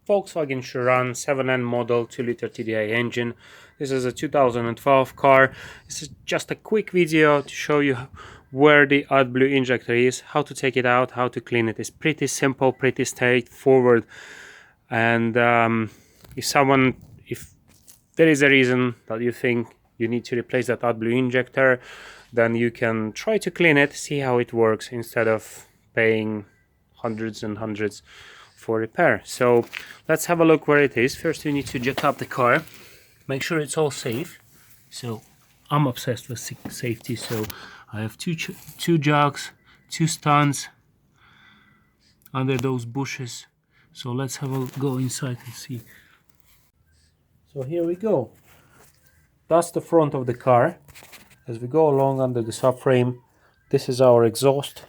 Volkswagen Chiron 7N model 2-liter TDI engine. This is a 2012 car. This is just a quick video to show you where the AdBlue injector is, how to take it out, how to clean it. It's pretty simple, pretty straightforward. And if there is a reason that you think you need to replace that AdBlue injector, then you can try to clean it, see how it works, instead of paying hundreds and hundreds for repair. So let's have a look where it is. First, you need to jack up the car, make sure it's all safe. So I'm obsessed with safety, so I have two jacks, two stands under those bushes. So let's have a go inside and see. So here we go. That's the front of the car. As we go along under the subframe, this is our exhaust,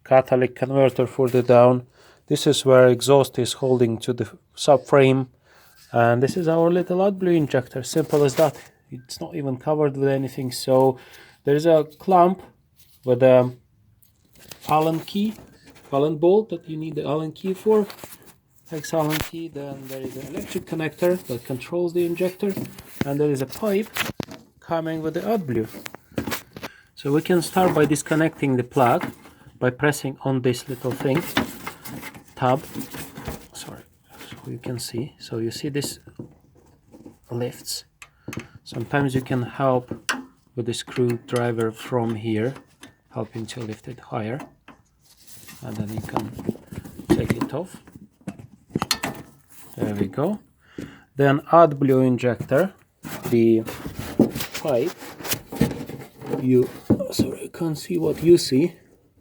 catalytic converter further down. This is where exhaust is holding to the subframe, and this is our little AdBlue injector. Simple as that. It's not even covered with anything. So there's a clamp with a Allen bolt that you need the Allen key for. X Allen key. Then there is an electric connector that controls the injector, and there is a pipe coming with the AdBlue. So we can start by disconnecting the plug by pressing on this little thing, tab, sorry, so you can see. So you see this lifts. Sometimes you can help with the screwdriver from here, helping to lift it higher, and then you can take it off. There we go. Then AdBlue injector, the pipe. Sorry, I can't see what you see.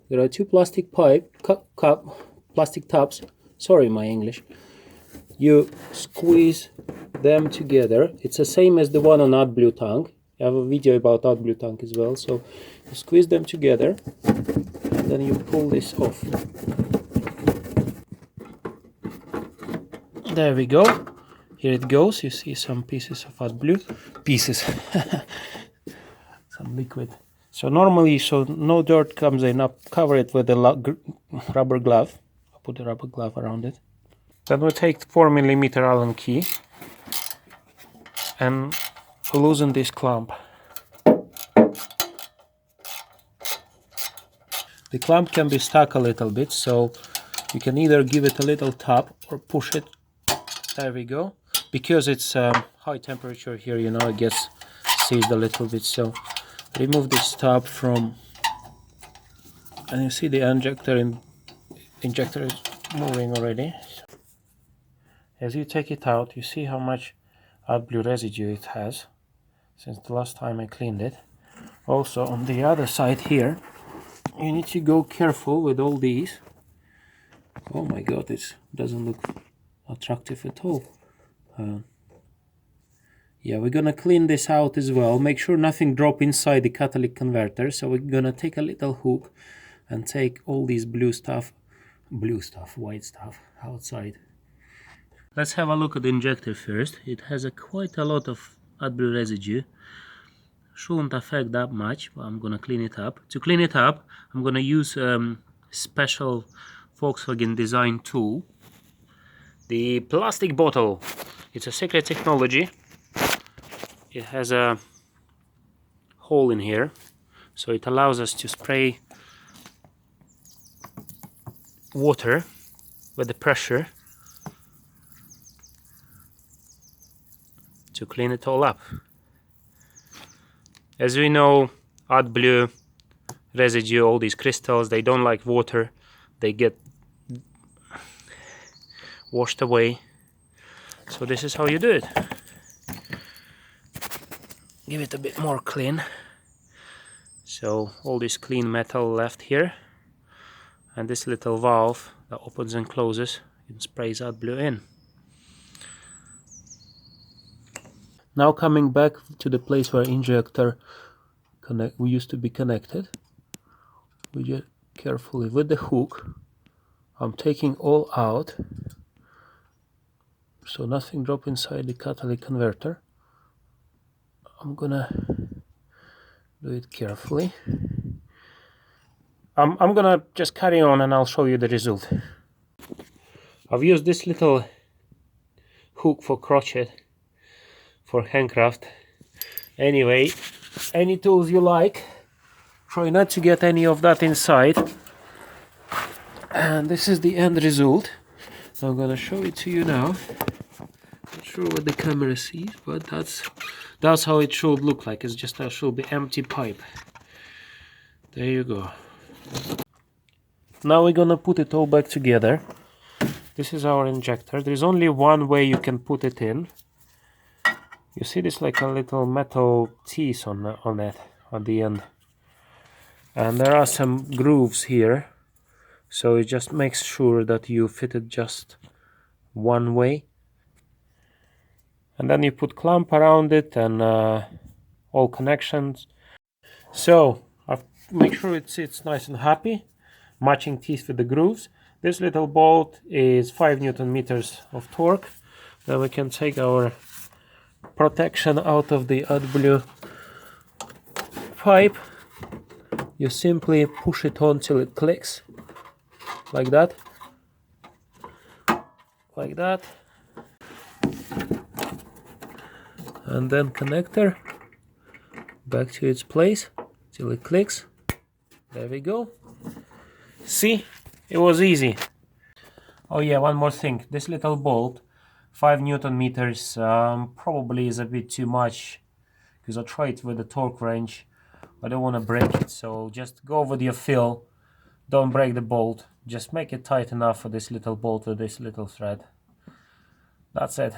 There are two plastic plastic tabs. Sorry, my English. You squeeze them together. It's the same as the one on AdBlue tank. I have a video about AdBlue tank as well. So you squeeze them together, and then you pull this off. There we go. Here it goes. You see some pieces of AdBlue. Some liquid. So normally, so no dirt comes in, I'll cover it with a rubber glove. I'll put a rubber glove around it. Then we take 4mm Allen key and loosen this clamp. The clamp can be stuck a little bit, so you can either give it a little tap or push it. There we go. Because it's high temperature here, you know, it gets seized a little bit. So remove this tab from, and you see the injector is moving already. As you take it out, you see how much AdBlue residue it has since the last time I cleaned it. Also on the other side here, you need to go careful with all these. Oh my god, this doesn't look attractive at all. Yeah, we're gonna clean this out as well. Make sure nothing drop inside the catalytic converter. So we're gonna take a little hook and take all these white stuff outside. Let's have a look at the injector first. It has quite a lot of AdBlue residue. Shouldn't affect that much, but I'm gonna clean it up. To clean it up, I'm gonna use special Volkswagen design tool. The plastic bottle. It's a secret technology. It has a hole in here, so it allows us to spray water with the pressure to clean it all up. As we know, AdBlue residue, all these crystals, they don't like water. They get washed away. So this is how you do it. Give it a bit more clean. So all this clean metal left here, and this little valve that opens and closes and sprays AdBlue in. Now coming back to the place where injector we used to be connected, we just carefully with the hook, I'm taking all out so nothing drop inside the catalytic converter. I'm gonna do it carefully. I'm gonna just carry on and I'll show you the result. I've used this little hook for crochet for handcraft. Anyway, any tools you like, try not to get any of that inside. And this is the end result. I'm gonna show it to you now. Not sure what the camera sees, but that's how it should look like. It's just should be empty pipe. There you go. Now we're gonna put it all back together. This is our injector. There's only one way you can put it in. You see this like a little metal teeth on it at the end, and there are some grooves here, so it just makes sure that you fit it just one way. And then you put clamp around it and all connections. So make sure it sits nice and happy, matching teeth with the grooves. This little bolt is 5 Newton meters of torque. Then we can take our protection out of the AdBlue pipe. You simply push it on till it clicks, like that, like that, and then connector back to its place till it clicks. There we go. See, it was easy. Oh yeah, one more thing. This little bolt, 5 Newton meters, probably is a bit too much, because I tried with the torque wrench. I don't want to break it, so just go with your feel. Don't break the bolt. Just make it tight enough for this little bolt with this little thread. That's it.